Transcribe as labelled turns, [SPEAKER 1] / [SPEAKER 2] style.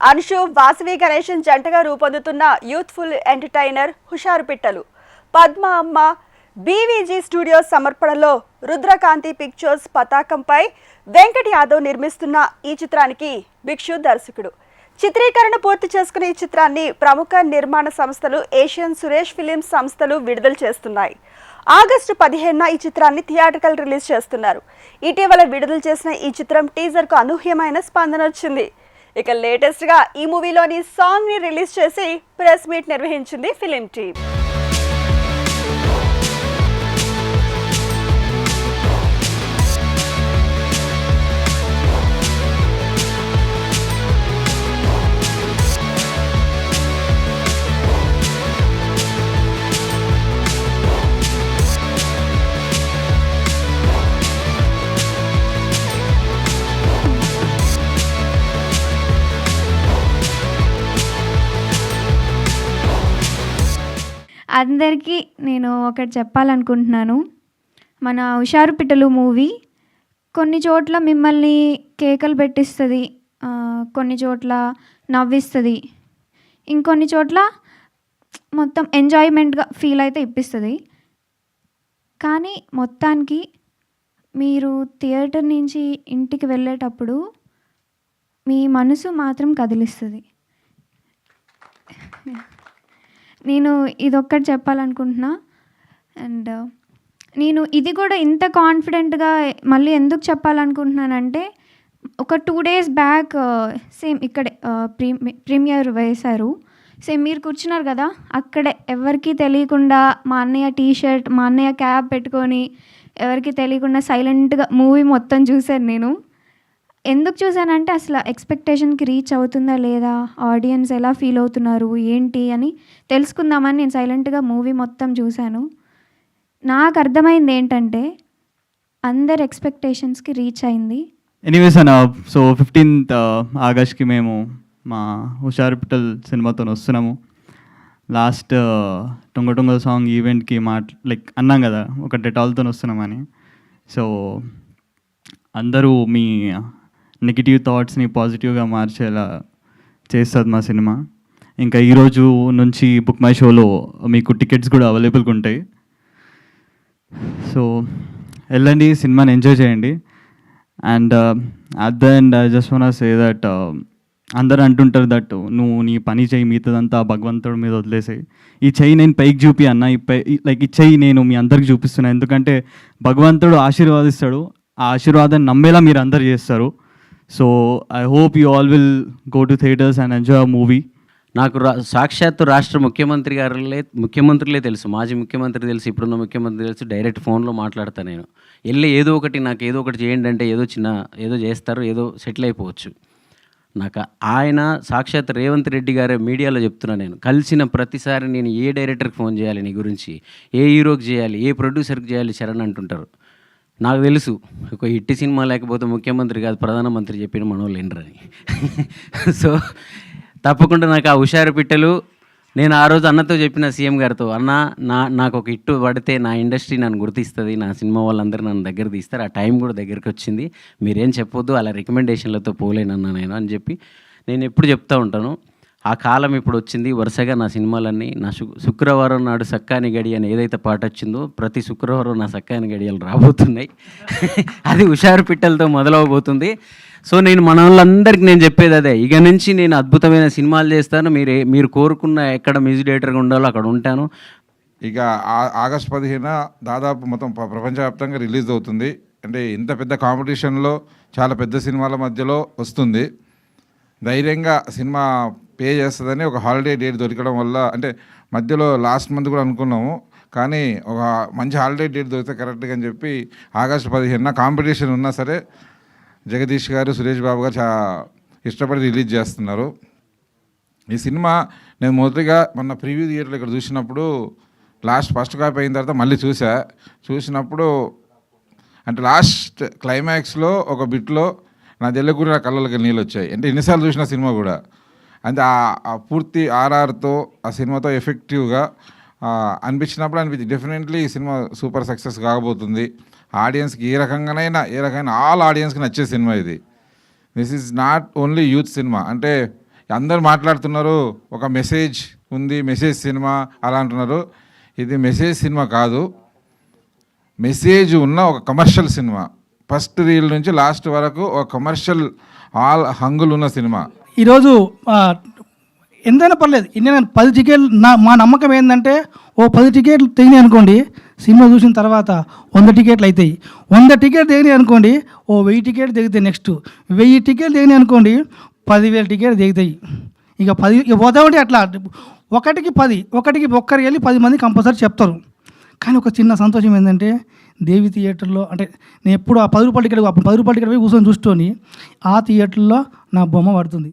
[SPEAKER 1] అనుషు వాసవి గణేశన్ జంటగా రూపొందుతున్న youthful entertainer హుషారు పిట్టలు పద్మ అమ్మ బీవీజీ స్టూడియోస్ సమర్పణలో రుద్రకాంతి పిక్చర్స్ పతాకంపై వెంకట్ యాదవ్ నిర్మిస్తున్న ఈ చిత్రానికి భిక్షు దర్శకుడు. చిత్రీకరణ పూర్తి చేసుకున్న ఈ చిత్రాన్ని ప్రముఖ నిర్మాణ సంస్థలు ఏషియన్ సురేష్ ఫిలిమ్స్ సంస్థలు విడుదల చేస్తున్నాయి. ఆగస్టు 15న ఈ చిత్రాన్ని థియేట్రికల్ రిలీజ్ చేస్తున్నారు. ఇటీవల విడుదల చేసిన ఈ చిత్రం టీజర్కు అనూహ్యమైన స్పందన వచ్చింది. ఇక లేటెస్ట్ గా ఈ మూవీలోని సాంగ్ ని రిలీజ్ చేసి ప్రెస్ మీట్ నిర్వహించింది ఫిలిం టీమ్.
[SPEAKER 2] అందరికీ నేను ఒకటి చెప్పాలనుకుంటున్నాను. మన హుషారు పిట్టలు మూవీ కొన్ని చోట్ల మిమ్మల్ని కేకలు పెట్టిస్తుంది, కొన్ని చోట్ల నవ్విస్తుంది, ఇంకొన్ని చోట్ల మొత్తం ఎంజాయ్మెంట్గా ఫీల్ అయితే ఇప్పిస్తుంది. కానీ మొత్తానికి మీరు థియేటర్ నుంచి ఇంటికి వెళ్ళేటప్పుడు మీ మనసు మాత్రం కదిలిస్తుంది. నేను ఇదొక్కటి చెప్పాలనుకుంటున్నా. అండ్ నేను ఇది కూడా ఇంత కాన్ఫిడెంట్గా మళ్ళీ ఎందుకు చెప్పాలనుకుంటున్నానంటే, ఒక 2 days బ్యాక్ సేమ్ ఇక్కడే ప్రీమియర్ వేశారు. సేమ్ మీరు కూర్చున్నారు కదా, అక్కడే ఎవరికి తెలియకుండా మా అన్నయ్య టీషర్ట్, మా అన్నయ్య క్యాప్ పెట్టుకొని ఎవరికి తెలియకుండా సైలెంట్గా మూవీ మొత్తం చూశాను. నేను ఎందుకు చూసానంటే అసలు ఎక్స్పెక్టేషన్కి రీచ్ అవుతుందా లేదా, ఆడియన్స్ ఎలా ఫీల్ అవుతున్నారు ఏంటి అని తెలుసుకుందామని నేను సైలెంట్గా మూవీ మొత్తం చూశాను. నాకు అర్థమైంది ఏంటంటే అందరి ఎక్స్పెక్టేషన్స్కి రీచ్ అయింది.
[SPEAKER 3] ఎనీవేస్ అన్న, సో 15th ఆగస్ట్కి మేము మా హుషారు పిట్టల్ సినిమాతో వస్తున్నాము. లాస్ట్ టొంగ సాంగ్ ఈవెంట్కి లైక్ అన్నాం కదా, ఒక డెటాల్తో వస్తున్నామని. సో అందరూ మీ నెగిటివ్ థాట్స్ని పాజిటివ్గా మార్చేలా చేస్తుంది మా సినిమా. ఇంకా ఈరోజు నుంచి బుక్ మై షోలో మీకు టికెట్స్ కూడా అవైలబుల్గా ఉంటాయి. సో వెళ్ళండి, సినిమాని ఎంజాయ్ చేయండి. And at the end I just want say that అందరూ అంటుంటారు దట్ నువ్వు నీ పని చేయి, మిగతాదంతా భగవంతుడి మీద వదిలేసాయి. ఈ చెయ్యి నేను పైకి చూపి అన్న, ఈ చెయ్యి నేను మీ అందరికి చూపిస్తున్నాను. ఎందుకంటే భగవంతుడు ఆశీర్వాదిస్తాడు, ఆ ఆశీర్వాదాన్ని నమ్మేలా మీరు అందరు చేస్తారు. So I hope you all will go to theatres and enjoy a movie.
[SPEAKER 4] నాకు సాక్షాత్తు రాష్ట్ర ముఖ్యమంత్రులే తెలుసు, మాజీ ముఖ్యమంత్రి తెలుసు, ఇప్పుడున్న ముఖ్యమంత్రి తెలుసు. డైరెక్ట్ ఫోన్లో మాట్లాడతాను నేను. వెళ్ళి నాకు ఏదో ఒకటి చేయండి అంటే ఏదో చేస్తారు, ఏదో సెటిల్ అయిపోవచ్చు. నాకు ఆయన సాక్షాత్ రేవంత్ రెడ్డి గారే మీడియాలో చెప్తున్నా, నేను కలిసిన ప్రతిసారి నేను ఏ డైరెక్టర్కి ఫోన్ చేయాలి నీ గురించి, ఏ హీరోకి చేయాలి, ఏ ప్రొడ్యూసర్కి చేయాలి శరణ్ అంటుంటారు. నాకు తెలుసు ఒక హిట్ సినిమా లేకపోతే ముఖ్యమంత్రి కాదు ప్రధానమంత్రి చెప్పిన మనోళ్ళు ఏంటని. సో తప్పకుండా నాకు ఆ హుషారు పిట్టలు, నేను ఆ రోజు అన్నతో చెప్పిన సీఎం గారితో, అన్న నాకు ఒక హిట్ పడితే నా ఇండస్ట్రీ నన్ను గుర్తిస్తుంది, నా సినిమా వాళ్ళందరూ నన్ను దగ్గర తీస్తారు. ఆ టైం కూడా దగ్గరికి వచ్చింది, మీరేం చెప్పొద్దు, అలా రికమెండేషన్లతో పోలేనన్నా నేను అని చెప్పి నేను ఎప్పుడు చెప్తూ ఉంటాను. ఆ కాలం ఇప్పుడు వచ్చింది. వరుసగా నా సినిమాలన్నీ నా శుక్రవారం నాడు సక్కాని గడి అని ఏదైతే పాట వచ్చిందో, ప్రతి శుక్రవారం నా సక్కాని గడియలు రాబోతున్నాయి. అది హుషారు పిట్టలతో మొదలవబోతుంది. సో నేను మన వాళ్ళందరికీ నేను చెప్పేది అదే, ఇక నుంచి నేను అద్భుతమైన సినిమాలు చేస్తాను. మీరు కోరుకున్న ఎక్కడ మ్యూజిక్ డైరెక్టర్గా ఉండాలో అక్కడ ఉంటాను.
[SPEAKER 5] ఇక ఆగస్ట్ 15న దాదాపు మొత్తం ప్రపంచవ్యాప్తంగా రిలీజ్ అవుతుంది. అంటే ఇంత పెద్ద కాంపిటీషన్లో చాలా పెద్ద సినిమాల మధ్యలో వస్తుంది. ధైర్యంగా సినిమా పే చేస్తుందని ఒక హాలిడే డేట్ దొరకడం వల్ల, అంటే మధ్యలో లాస్ట్ మంత్ కూడా అనుకున్నాము, కానీ ఒక మంచి హాలిడే డేట్ దొరికితే కరెక్ట్గా అని చెప్పి ఆగస్ట్ 15న కాంపిటీషన్ ఉన్నా సరే జగదీష్ గారు, సురేష్ బాబు గారు చాలా ఇష్టపడి రిలీజ్ చేస్తున్నారు. ఈ సినిమా నేను మొదటిగా మొన్న ప్రివ్యూ థియేటర్లో ఇక్కడ చూసినప్పుడు ఫస్ట్ కాపీ అయిన తర్వాత మళ్ళీ చూసినప్పుడు అంటే లాస్ట్ క్లైమాక్స్లో ఒక బిట్లో నా తెల్లకూరి నా కళ్ళకి నీళ్ళు వచ్చాయి. అంటే ఎన్నిసార్లు చూసిన సినిమా కూడా అంటే ఆ పూర్తి ఆర్ఆర్తో ఆ సినిమాతో ఎఫెక్టివ్గా అనిపించినప్పుడు డెఫినెట్లీ ఈ సినిమా సూపర్ సక్సెస్ కాకపోతుంది. ఆడియన్స్కి ఏ రకమైన ఆల్ ఆడియన్స్కి నచ్చే సినిమా ఇది. This is not only youth cinema. అంటే అందరు మాట్లాడుతున్నారు ఒక మెసేజ్ ఉంది, మెసేజ్ సినిమా అలా అంటున్నారు. ఇది మెసేజ్ సినిమా కాదు, మెసేజ్ ఉన్న ఒక కమర్షియల్ సినిమా. ఫస్ట్ రీల్ నుంచి లాస్ట్ వరకు ఒక కమర్షియల్ ఆల్ హంగులు ఉన్న సినిమా.
[SPEAKER 6] ఈరోజు ఎంతైనా పర్లేదు, ఇన్ని 10 టికెట్లు మా నమ్మకం ఏంటంటే, ఓ 10 టికెట్లు తెగినాయి అనుకోండి, సినిమా చూసిన తర్వాత 100 టికెట్లు అవుతాయి. 100 టికెట్లు తెగినాయి అనుకోండి, ఓ 1000 టికెట్లు తెగుతాయి. నెక్స్ట్ 1000 టికెట్లు తెగినాయి అనుకోండి, 10,000 టికెట్లు తెగుతాయి. ఇక 10 పోతామంటే అట్లా ఒకటికి 10, ఒక్కరికి వెళ్ళి 10 మంది కంపల్సరీ చెప్తారు. కానీ ఒక చిన్న సంతోషం ఏంటంటే, దేవి థియేటర్లో అంటే నేను ఎప్పుడు ఆ 10 రూపాయల టికెట్, అప్పుడు 10 రూపాయల టికెట్ పోయి కూర్చొని చూసుకొని ఆ థియేటర్లో నా బొమ్మ పడుతుంది.